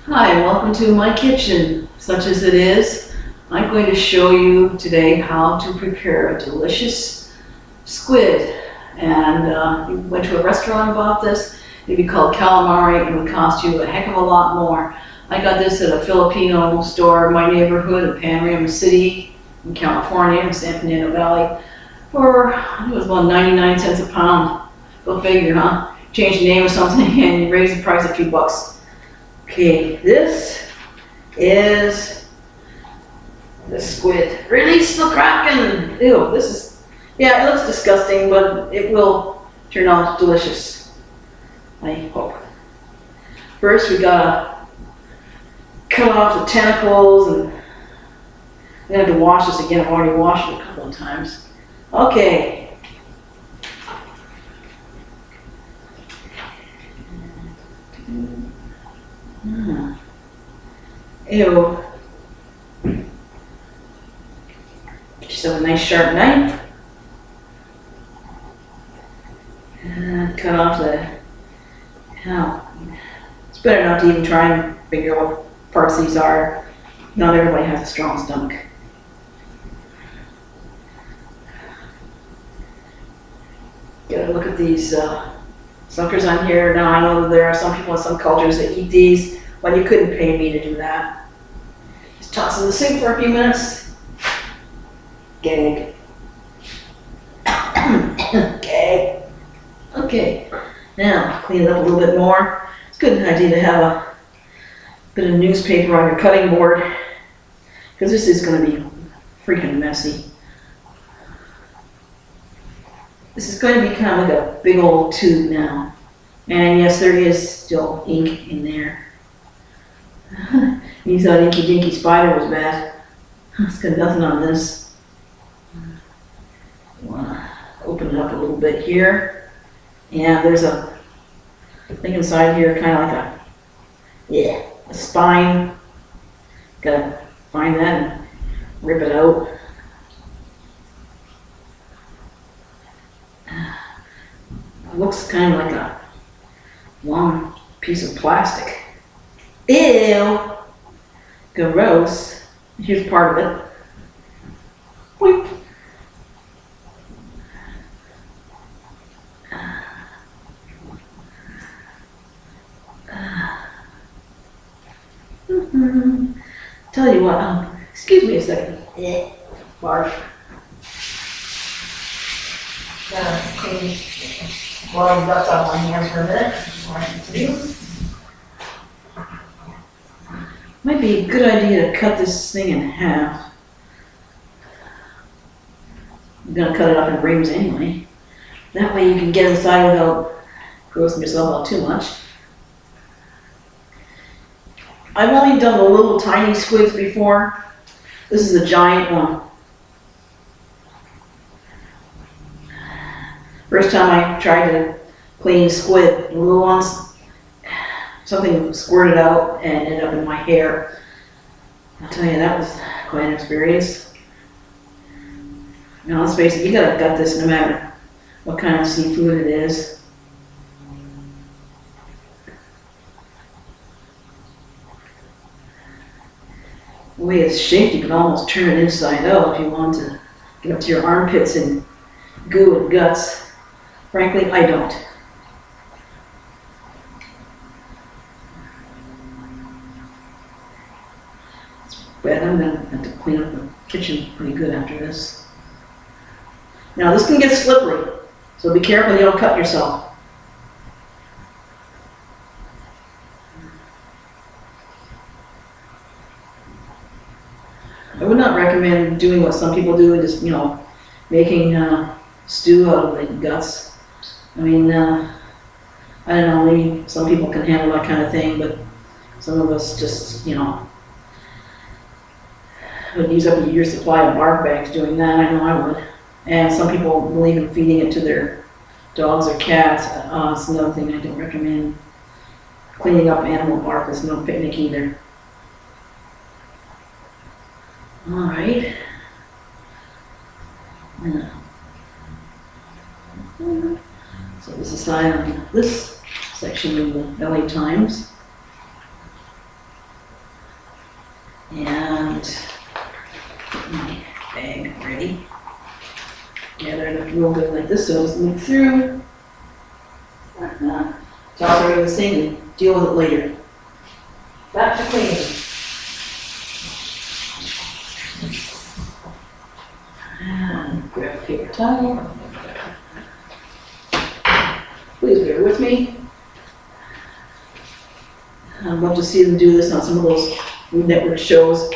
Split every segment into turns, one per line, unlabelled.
Hi, welcome to my kitchen, such as it is. I'm going to show you today how to prepare a delicious squid. And you went to a restaurant and bought this. It'd be called calamari and it would cost you a heck of a lot more. I got this at a Filipino store in my neighborhood in Panorama City in California, in San Fernando Valley, for I think it was about 99 cents a pound. Go figure, huh? Change the name or something and you raise the price a few bucks. Okay, this is the squid. Release the Kraken! Ew, this is, yeah, it looks disgusting, but it will turn out delicious, I hope. First, we gotta cut off the tentacles, and I'm gonna have to wash this again. I've already washed it a couple of times. Okay. Ew. Get yourself a nice sharp knife. And cut off the, it's better not to even try and figure out what parts these are. Not everybody has a strong stomach. Gotta look at these suckers on here. Now I know that there are some people in some cultures that eat these, but you couldn't pay me to do that. Just toss in the sink for a few minutes. Gag. Gag. Okay, now clean it up a little bit more. It's a good idea to have a bit of newspaper on your cutting board because this is going to be freaking messy. This is going to be kind of like a big old tube now. And yes, there is still ink in there. You thought Inky Dinky Spider was bad. It's got nothing on this. Want to open it up a little bit here. And there's a thing inside here, kind of like a spine. Gotta find that and rip it out. It looks kind of like a long piece of plastic. Ew! Gross. Here's part of it. Boink. Tell you what, excuse me a second. Barf. Gotta clean blood and dust off my hands for a minute before I continue. Might be a good idea to cut this thing in half. I'm gonna cut it up in rings anyway. That way you can get inside without grossing yourself out too much. I've only done the little tiny squids before. This is a giant one. First time I tried to clean squid, the little ones, something squirted out and ended up in my hair. I'll tell you, that was quite an experience. Now let's face it, you gotta gut this no matter what kind of seafood it is. The way it's shaped, you can almost turn it inside out if you want to get up to your armpits and goo and guts. Frankly, I don't. But I'm going to have to clean up the kitchen pretty good after this. Now this can get slippery, so be careful you don't cut yourself. I would not recommend doing what some people do, just, making stew out of the guts. I mean, I don't know, maybe some people can handle that kind of thing, but some of us just, would use up a year's supply of bark bags doing that. I know I would. And some people believe in feeding it to their dogs or cats. It's another thing I don't recommend. Cleaning up animal bark is no picnic either. All right. So this is side on this section of the LA Times. together and real good like this so it doesn't leak through. Toss everything in the sink and deal with it later. Back to cleaning. And grab a paper towel. Please bear with me. I'd love to see them do this on some of those network shows.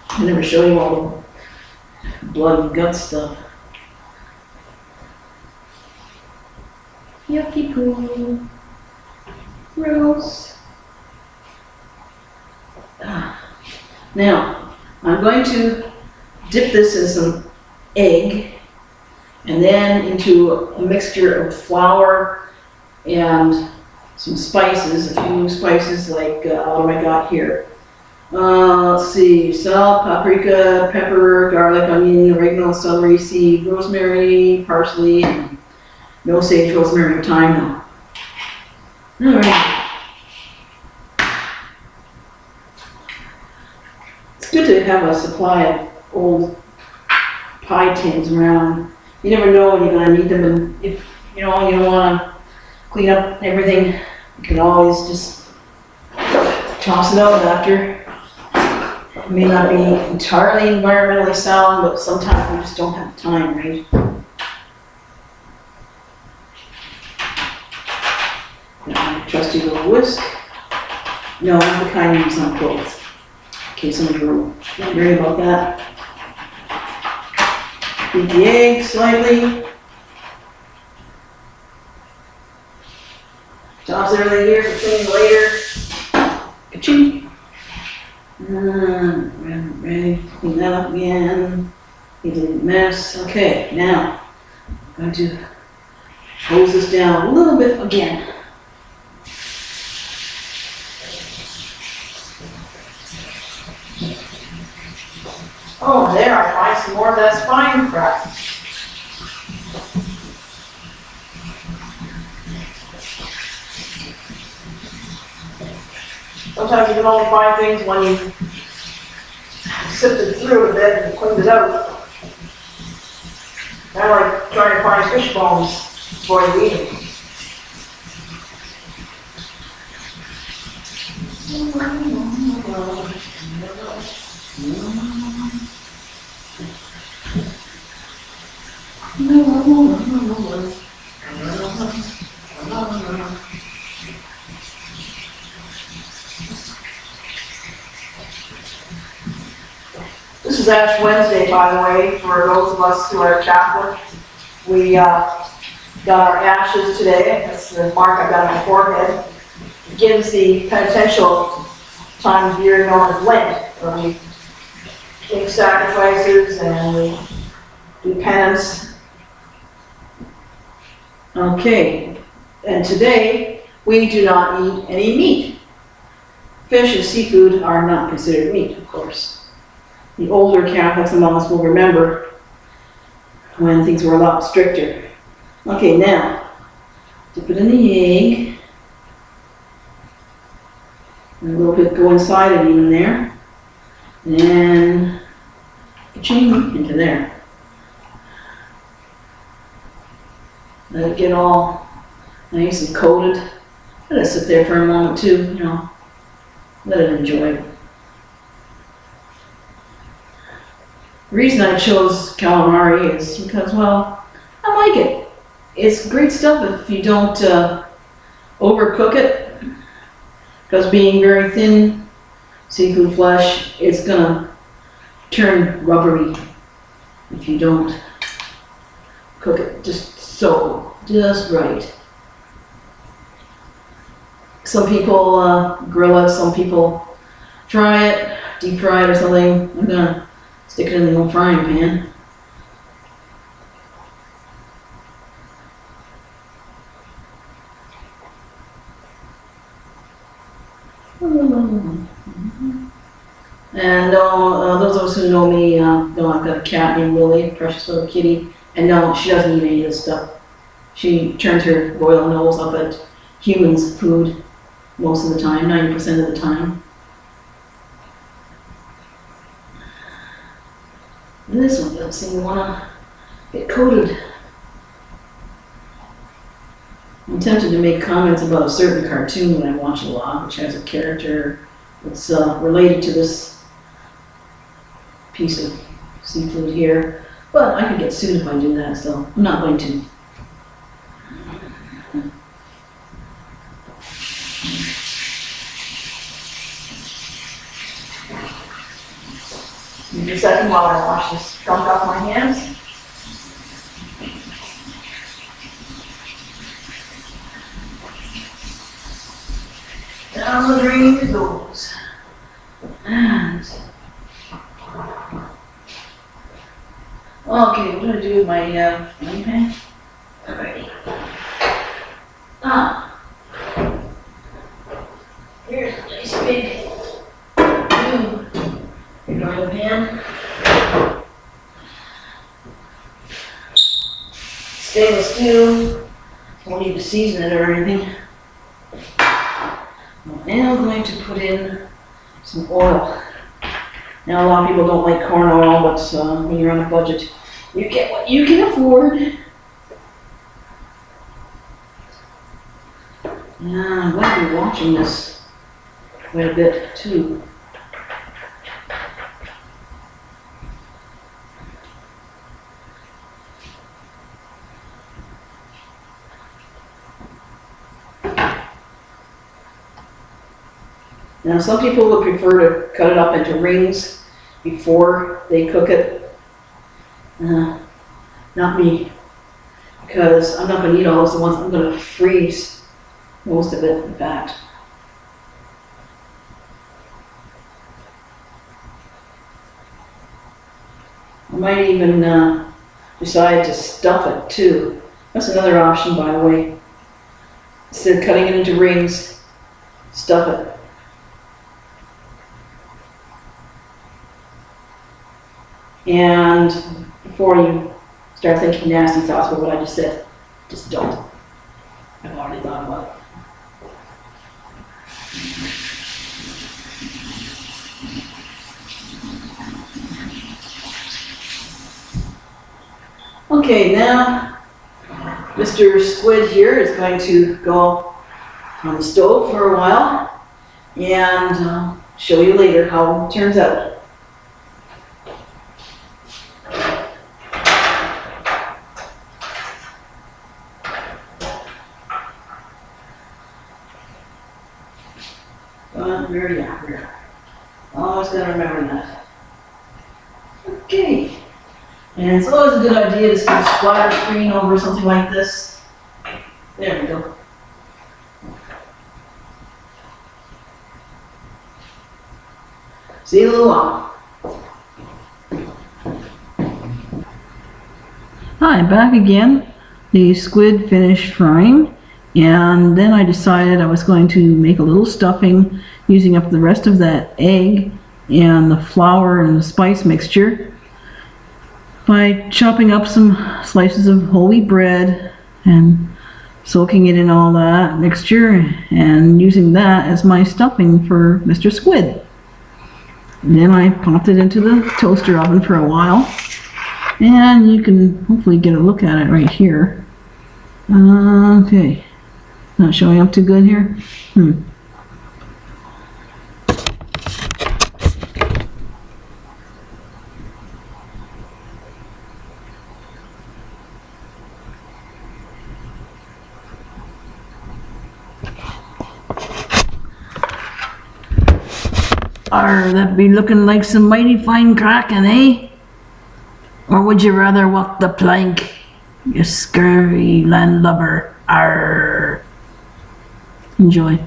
I never show you all the blood and gut stuff. Yucky poo. Gross. Now, I'm going to dip this in some egg and then into a mixture of flour and some spices, a few spices like what have I got here? Let's see, salt, paprika, pepper, garlic, onion, oregano, celery seed, rosemary, parsley, and no sage, rosemary, or thyme. All right. It's good to have a supply of old pie tins around. You never know when you're going to need them, and if you don't want to clean up everything, you can always just toss it out after. It may not be entirely environmentally sound, but sometimes we just don't have time, right? Now, trusty little whisk. No, not the kind you use on clothes. In case some of you are wondering about that. Beat the egg slightly. Toss everything here for cleaning later. Ka-ching. Ready. Clean that up again. You didn't mess. Okay, now I'm going to hose this down a little bit again. Oh, there, I find some more of that spine crap. Sometimes you can only find things when you sifted through a bit and cleaned it out. Kind of like trying to find fish bones before you eat them. This is Ash Wednesday, by the way, for those of us who are Catholic. We got our ashes today. That's the mark I've got on my forehead. It begins the penitential time of year known as Lent, where we make sacrifices and we do penance. Okay, and today we do not eat any meat. Fish and seafood are not considered meat, of course. The older Catholics among us will remember when things were a lot stricter. Okay, now, dip it in the egg. And a little bit go inside it even there. And ka-ching, into there. Let it get all nice and coated. Let it sit there for a moment too, let it enjoy it. The reason I chose calamari is because, well, I like it. It's great stuff if you don't overcook it, because being very thin seafood flesh, it's gonna turn rubbery if you don't cook it just right. Some people grill it, some people try it, deep fry it or something. I'm gonna stick it in the old frying pan. And those of us who know me know I've got a cat named Lily, precious little kitty, and no, she doesn't eat any of this stuff. She turns her royal nose up at humans' food most of the time, 90% of the time. This one doesn't seem to want to get coated. I'm tempted to make comments about a certain cartoon that I watch a lot, which has a character that's related to this piece of seafood here, but I could get sued if I do that, so I'm not going to. Give me a second while I wash this gunk off my hands. Down the drain it goes. And okay, what do I do with my frying pan? Alrighty. Here's a nice big frying pan. Stainless steel. Don't need to season it or anything. And I'm going to put in some oil. Now a lot of people don't like corn oil, but when you're on a budget, you get what you can afford. Yeah, I'm going to be watching this quite a bit too. Now some people would prefer to cut it up into rings before they cook it. Not me, because I'm not going to eat all those at once. I'm going to freeze most of it, in fact. I might even decide to stuff it too. That's another option, by the way. Instead of cutting it into rings, stuff it. And before you start thinking nasty thoughts about what I just said, just don't. I've already thought about it. Okay, now Mr. Squid here is going to go on the stove for a while and show you later how it turns out. Very accurate. Always gotta remember that. Okay. And it's always a good idea to sort of splatter screen over something like this. There we go. See you in a little while. Hi, back again. The squid finished frying, and then I decided I was going to make a little stuffing using up the rest of that egg and the flour and the spice mixture by chopping up some slices of whole wheat bread and soaking it in all that mixture and using that as my stuffing for Mr. Squid. And then I popped it into the toaster oven for a while, and you can hopefully get a look at it right here. Okay, not showing up too good here. That be looking like some mighty fine Kraken, eh? Or would you rather walk the plank, you scurvy landlubber? Arr. Enjoy.